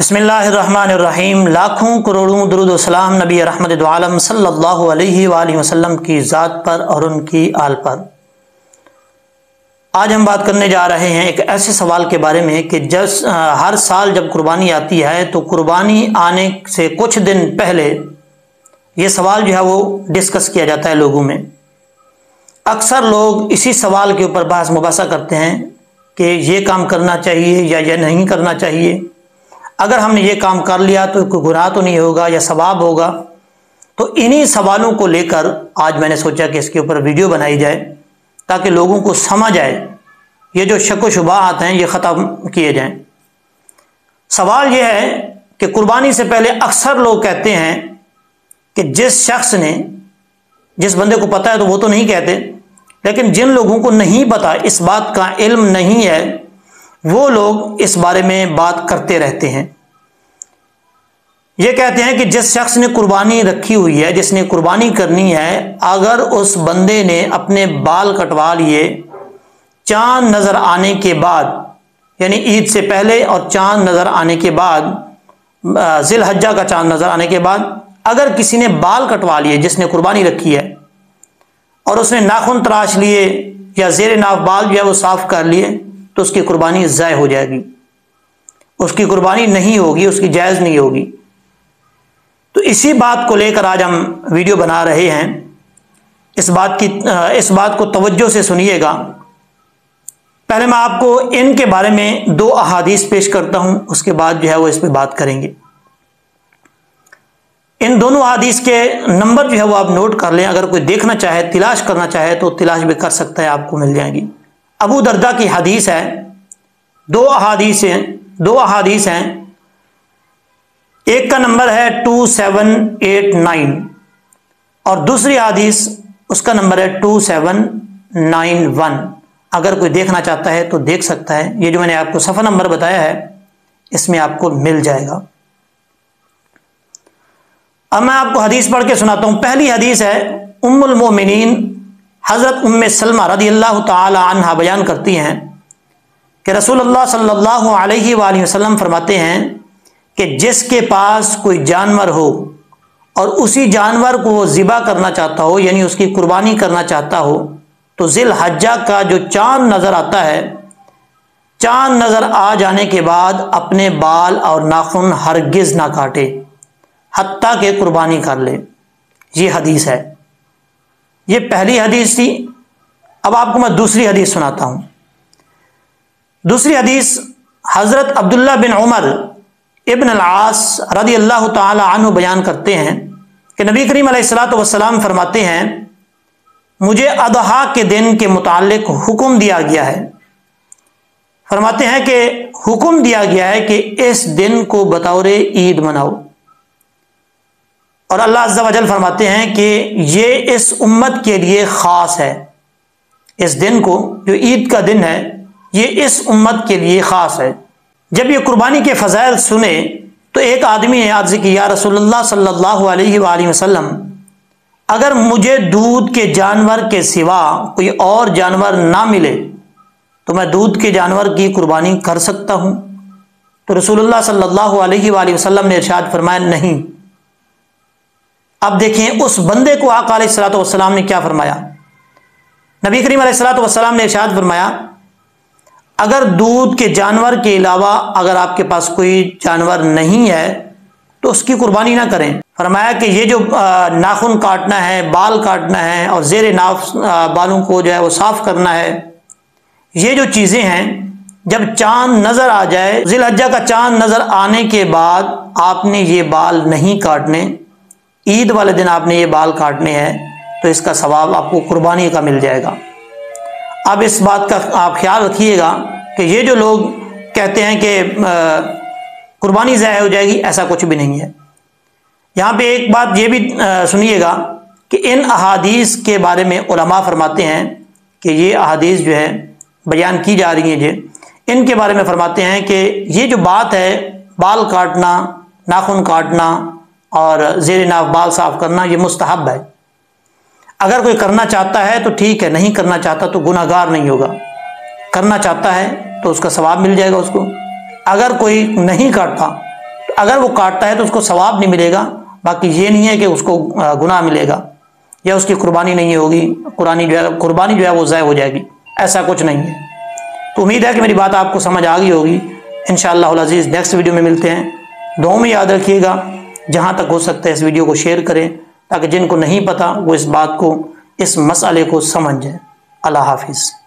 बिस्मिल्लाहिर्रहमानिर्रहीम। लाखों करोड़ों दुरूद व सलाम नबी रहमत दो आलम सल्लल्लाहु अलैहि वसल्लम की ज़ात पर और उनकी आल पर। आज हम बात करने जा रहे हैं एक ऐसे सवाल के बारे में कि हर साल जब कुर्बानी आती है तो कुर्बानी आने से कुछ दिन पहले ये सवाल जो है वो डिस्कस किया जाता है लोगों में। अक्सर लोग इसी सवाल के ऊपर बहस मुबासा करते हैं कि ये काम करना चाहिए या ये नहीं करना चाहिए, अगर हमने ये काम कर लिया तो कोई गुनाह तो नहीं होगा या सवाब होगा। तो इन्हीं सवालों को लेकर आज मैंने सोचा कि इसके ऊपर वीडियो बनाई जाए ताकि लोगों को समझ आए, ये जो शक व शुबहात हैं ये ख़त्म किए जाएं। सवाल ये है कि कुर्बानी से पहले अक्सर लोग कहते हैं कि जिस शख्स ने, जिस बंदे को पता है तो वो तो नहीं कहते, लेकिन जिन लोगों को नहीं पता, इस बात का इल्म नहीं है, वो लोग इस बारे में बात करते रहते हैं। ये कहते हैं कि जिस शख्स ने कुर्बानी रखी हुई है, जिसने कुर्बानी करनी है, अगर उस बंदे ने अपने बाल कटवा लिए चांद नजर आने के बाद, यानी ईद से पहले और चांद नजर आने के बाद, जिलहज्जा का चांद नजर आने के बाद, अगर किसी ने बाल कटवा लिए जिसने कुर्बानी रखी है और उसने नाखून तराश लिए या जेर नाफ बाल जो है वो साफ कर लिए, तो उसकी कुर्बानी ज़ाय हो जाएगी, उसकी कुर्बानी नहीं होगी, उसकी जायज़ नहीं होगी। तो इसी बात को लेकर आज हम वीडियो बना रहे हैं। इस बात को तवज्जो से सुनिएगा। पहले मैं आपको इनके बारे में दो अहादीस पेश करता हूं, उसके बाद जो है वो इस पर बात करेंगे। इन दोनों अहादीस के नंबर जो है वो आप नोट कर लें, अगर कोई देखना चाहे, तलाश करना चाहे तो तलाश भी कर सकता है, आपको मिल जाएंगी। अबू दर्दा की हदीस है, दो अहादीस हैं। एक का नंबर है 2789 और दूसरी हदीस उसका नंबर है 2791। अगर कोई देखना चाहता है तो देख सकता है, ये जो मैंने आपको सफ़ा नंबर बताया है इसमें आपको मिल जाएगा। अब मैं आपको हदीस पढ़ के सुनाता हूं। पहली हदीस है उम्मुल मोमिनीन हज़रत उम्मे सलमा रज़ियल्लाहु ताला अन्हा बयान करती हैं कि रसूलुल्लाह सल्लल्लाहु अलैहि वसल्लम फरमाते हैं कि जिसके पास कोई जानवर हो और उसी जानवर को वो ज़िबा करना चाहता हो, यानी उसकी कुर्बानी करना चाहता हो, तो जिलहज्जा का जो चांद नज़र आता है, चांद नज़र आ जाने के बाद अपने बाल और नाखून हरगिज़ ना काटे हत्ता के कुर्बानी कर ले। ये हदीस है, ये पहली हदीस थी। अब आपको मैं दूसरी हदीस सुनाता हूं। दूसरी हदीस हजरत अब्दुल्ला बिन उमर इब्न अल-आस रज़ियल्लाहु ताला अन्हु बयान करते हैं कि नबी करीम अलैहिस्सलातु वस्सलाम फरमाते हैं, मुझे अदहा के दिन के मुताल्लिक हुक्म दिया गया है। फरमाते हैं कि हुक्म दिया गया है कि इस दिन को बतौर ईद मनाओ। और अल्लाह अज़्ज़ा वजल फरमाते हैं कि ये इस उम्मत के लिए ख़ास है। इस दिन को, जो ईद का दिन है, ये इस उम्मत के लिए ख़ास है। जब ये कुर्बानी के फ़ज़ाइल सुने तो एक आदमी ने अर्ज़ की, या रसूलुल्लाह सल्लल्लाहु अलैहि वसल्लम, अगर मुझे दूध के जानवर के सिवा कोई और जानवर ना मिले तो मैं दूध के जानवर की कुर्बानी कर सकता हूँ? तो रसूलुल्लाह सल्लल्लाहु अलैहि वसल्लम ने इरशाद फरमाया, नहीं। अब देखें उस बंदे को आका अलैहिस्सलातु वस्सलाम ने क्या फरमाया। नबी करीम अलैहिस्सलातु वस्सलाम ने इरशाद फरमाया, अगर दूध के जानवर के अलावा अगर आपके पास कोई जानवर नहीं है तो उसकी कुर्बानी ना करें। फरमाया कि ये जो नाखून काटना है, बाल काटना है और जेर नाफ बालों को जो है वो साफ करना है, ये जो चीज़ें हैं, जब चांद नज़र आ जाए, जिलहज्जा का चांद नज़र आने के बाद आपने ये बाल नहीं काटने, ईद वाले दिन आपने ये बाल काटने हैं, तो इसका सवाब आपको कुर्बानी का मिल जाएगा। अब इस बात का आप ख्याल रखिएगा कि ये जो लोग कहते हैं कि कुर्बानी ज़ाय हो जाएगी, ऐसा कुछ भी नहीं है। यहाँ पे एक बात ये भी सुनिएगा कि इन अहादीस के बारे में उलमा फरमाते हैं कि ये अहादीस जो है बयान की जा रही हैं, जो इनके बारे में फरमाते हैं कि ये जो बात है, बाल काटना, नाखून काटना और ज़ेर नाफ बाल साफ करना, ये मुस्तहब है। अगर कोई करना चाहता है तो ठीक है, नहीं करना चाहता तो गुनाहगार नहीं होगा। करना चाहता है तो उसका सवाब मिल जाएगा उसको। अगर कोई नहीं काटता اگر وہ کاٹتا ہے تو اس کو ثواب نہیں ملے گا، باقی یہ نہیں ہے کہ اس کو گناہ ملے گا یا اس کی قربانی نہیں ہوگی، قربانی جو ہے وہ ضائع ہو جائے گی، ایسا کچھ نہیں ہے۔ تو امید ہے کہ میری بات آپ کو سمجھ آ گئی ہوگی۔ انشاءاللہ العزیز نیکسٹ ویڈیو میں ملتے ہیں۔ دعاؤں میں یاد رکھیے گا، جہاں تک ہو سکتا ہے اس ویڈیو کو شیئر کریں تاکہ جن کو نہیں پتا وہ اس بات کو، اس مسئلے کو سمجھ جائیں۔ اللہ حافظ۔